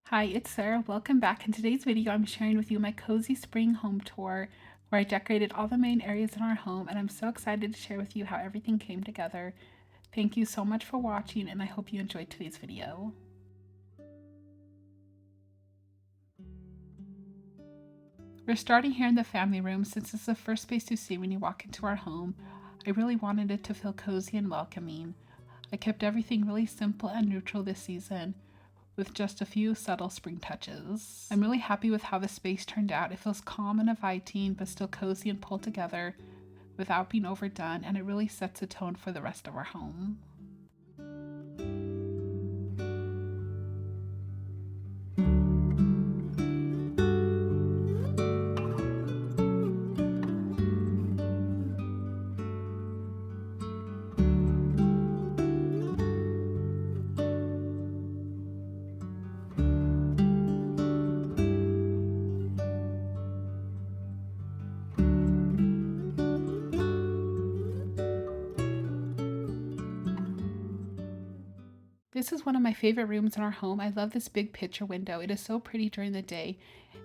Hi, it's Sarah. Welcome back. In today's video, I'm sharing with you my cozy spring home tour where I decorated all the main areas in our home, and I'm so excited to share with you how everything came together. Thank you so much for watching, and I hope you enjoyed today's video. We're starting here in the family room since it's the first space you see when you walk into our home. I really wanted it to feel cozy and welcoming. I kept everything really simple and neutral this season, with just a few subtle spring touches. I'm really happy with how the space turned out. It feels calm and inviting, but still cozy and pulled together without being overdone, and it really sets a tone for the rest of our home. This is one of my favorite rooms in our home. I love this big picture window. It is so pretty during the day,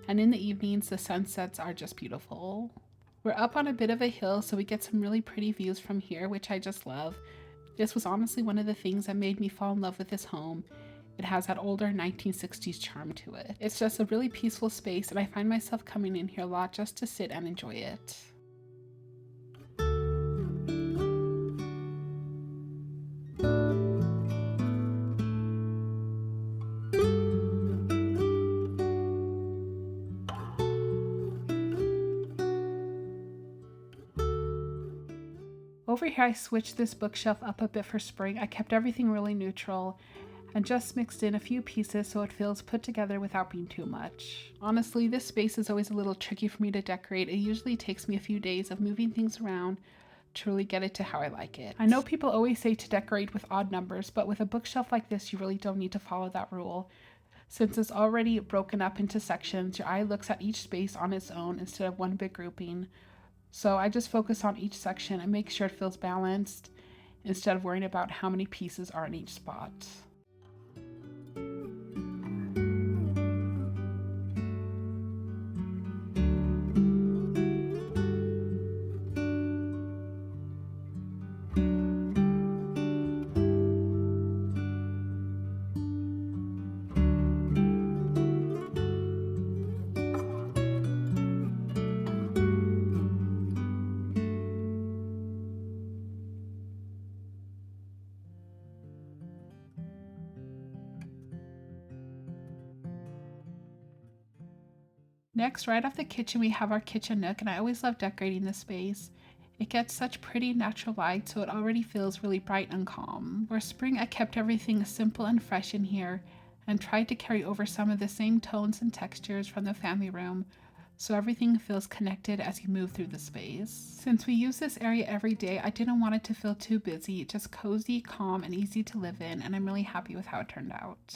and in the evenings, the sunsets are just beautiful. We're up on a bit of a hill, so we get some really pretty views from here, which I just love. This was honestly one of the things that made me fall in love with this home. It has that older 1960s charm to it. It's just a really peaceful space, and I find myself coming in here a lot just to sit and enjoy it. Over here, I switched this bookshelf up a bit for spring. I kept everything really neutral and just mixed in a few pieces so it feels put together without being too much. Honestly, this space is always a little tricky for me to decorate. It usually takes me a few days of moving things around to really get it to how I like it. I know people always say to decorate with odd numbers, but with a bookshelf like this, you really don't need to follow that rule. Since it's already broken up into sections, your eye looks at each space on its own instead of one big grouping. So I just focus on each section and make sure it feels balanced instead of worrying about how many pieces are in each spot. Next, right off the kitchen, we have our kitchen nook, and I always love decorating this space. It gets such pretty natural light, so it already feels really bright and calm. For spring, I kept everything simple and fresh in here and tried to carry over some of the same tones and textures from the family room, so everything feels connected as you move through the space. Since we use this area every day, I didn't want it to feel too busy, just cozy, calm, and easy to live in, and I'm really happy with how it turned out.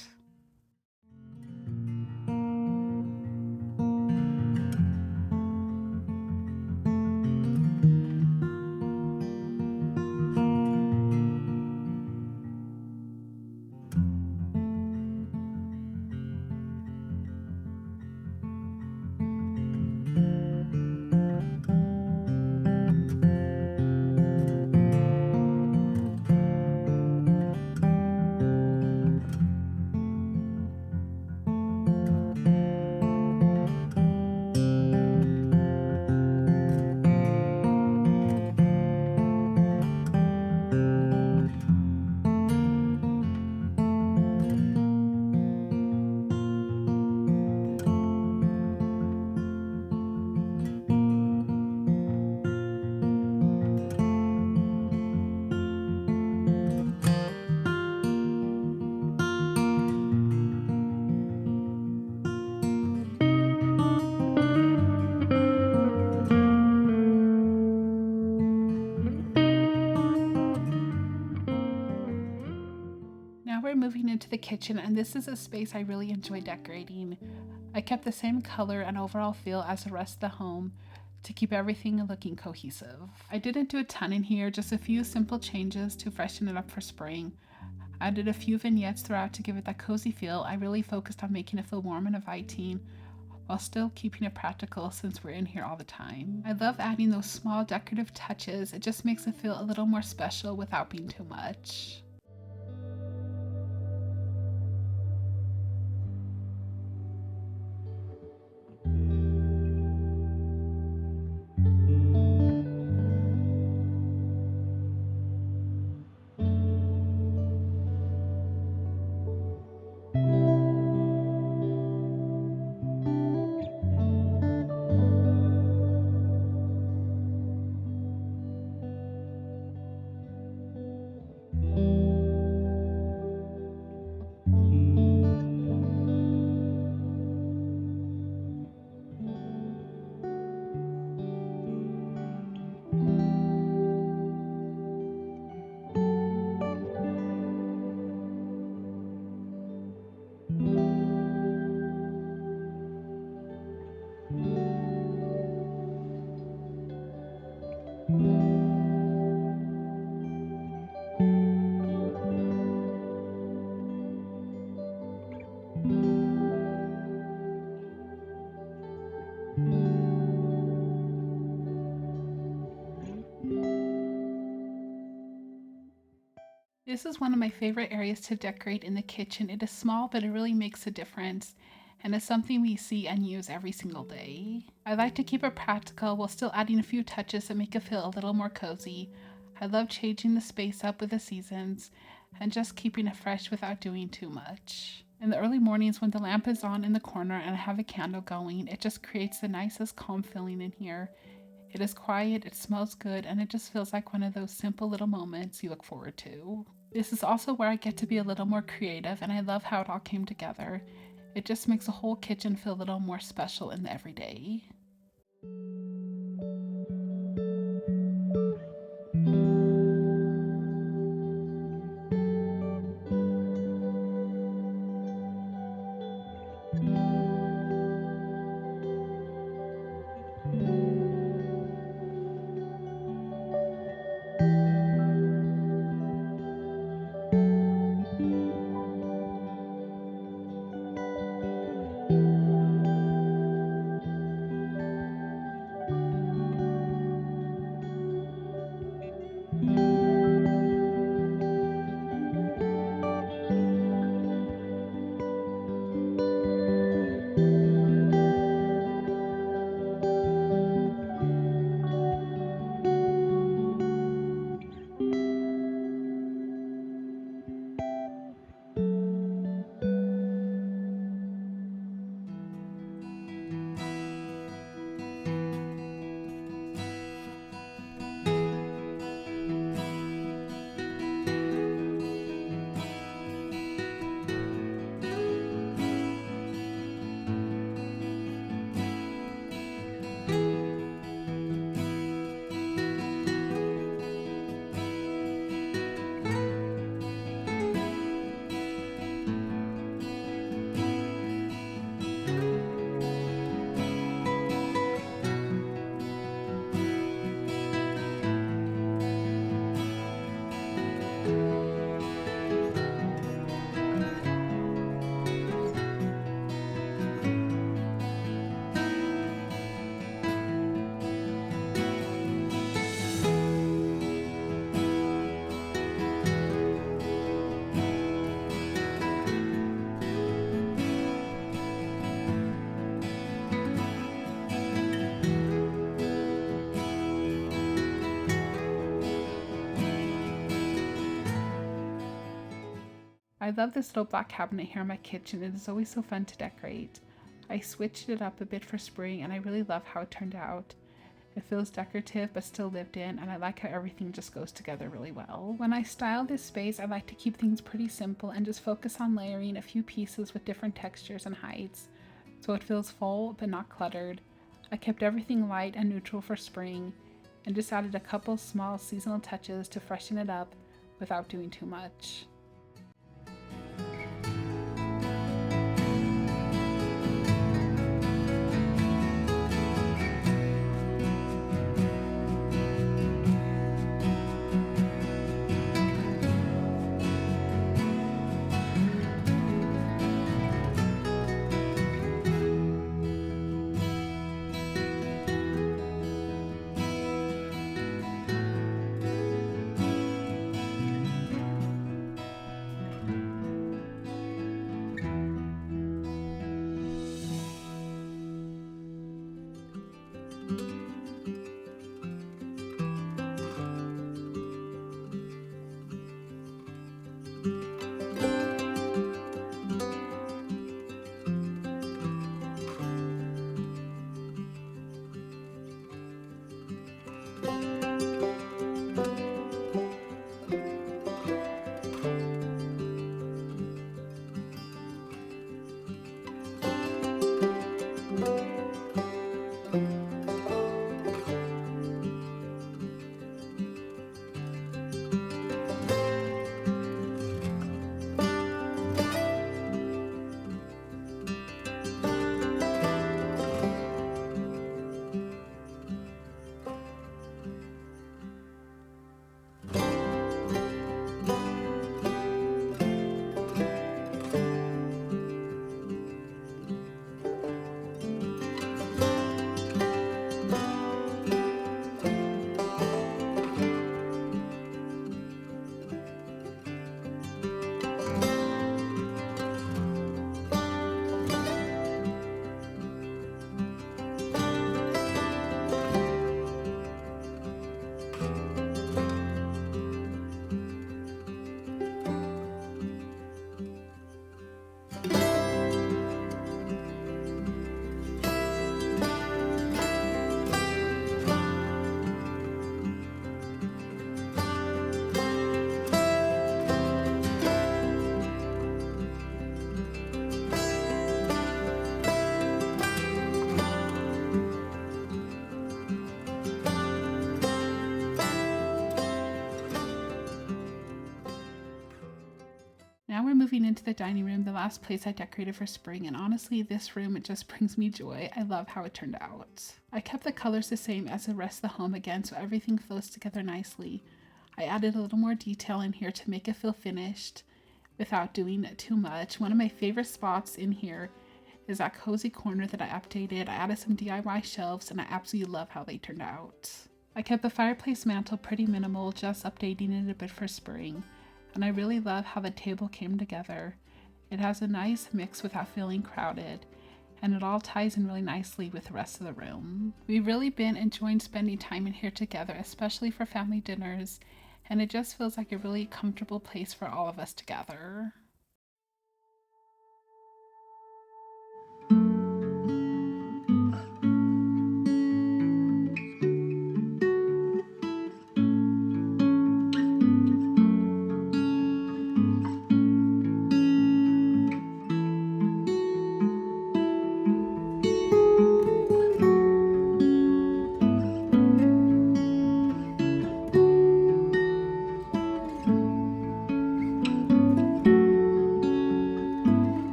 Now we're moving into the kitchen, and this is a space I really enjoy decorating. I kept the same color and overall feel as the rest of the home to keep everything looking cohesive. I didn't do a ton in here, just a few simple changes to freshen it up for spring. I added a few vignettes throughout to give it that cozy feel. I really focused on making it feel warm and inviting while still keeping it practical since we're in here all the time. I love adding those small decorative touches. It just makes it feel a little more special without being too much. This is one of my favorite areas to decorate in the kitchen. It is small, but it really makes a difference, and it's something we see and use every single day. I like to keep it practical while still adding a few touches that make it feel a little more cozy. I love changing the space up with the seasons and just keeping it fresh without doing too much. In the early mornings when the lamp is on in the corner and I have a candle going, it just creates the nicest calm feeling in here. It is quiet, it smells good, and it just feels like one of those simple little moments you look forward to. This is also where I get to be a little more creative, and I love how it all came together. It just makes the whole kitchen feel a little more special in the everyday. I love this little black cabinet here in my kitchen. It is always so fun to decorate. I switched it up a bit for spring and I really love how it turned out. It feels decorative but still lived in, and I like how everything just goes together really well. When I style this space, I like to keep things pretty simple and just focus on layering a few pieces with different textures and heights, so it feels full but not cluttered. I kept everything light and neutral for spring and just added a couple small seasonal touches to freshen it up without doing too much. moving into the dining room, the last place I decorated for spring, and honestly, this room, it just brings me joy. I love how it turned out. I kept the colors the same as the rest of the home again, so everything flows together nicely. I added a little more detail in here to make it feel finished without doing too much. One of my favorite spots in here is that cozy corner that I updated. I added some DIY shelves, and I absolutely love how they turned out. I kept the fireplace mantle pretty minimal, just updating it a bit for spring. And I really love how the table came together. It has a nice mix without feeling crowded, and it all ties in really nicely with the rest of the room. We've really been enjoying spending time in here together, especially for family dinners, and it just feels like a really comfortable place for all of us to gather.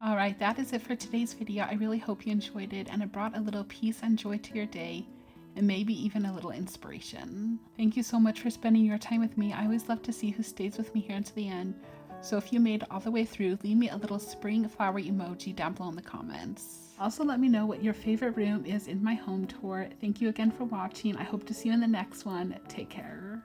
Alright, that is it for today's video. I really hope you enjoyed it and it brought a little peace and joy to your day, and maybe even a little inspiration. Thank you so much for spending your time with me. I always love to see who stays with me here until the end. So if you made it all the way through, leave me a little spring flower emoji down below in the comments. Also let me know what your favorite room is in my home tour. Thank you again for watching. I hope to see you in the next one. Take care.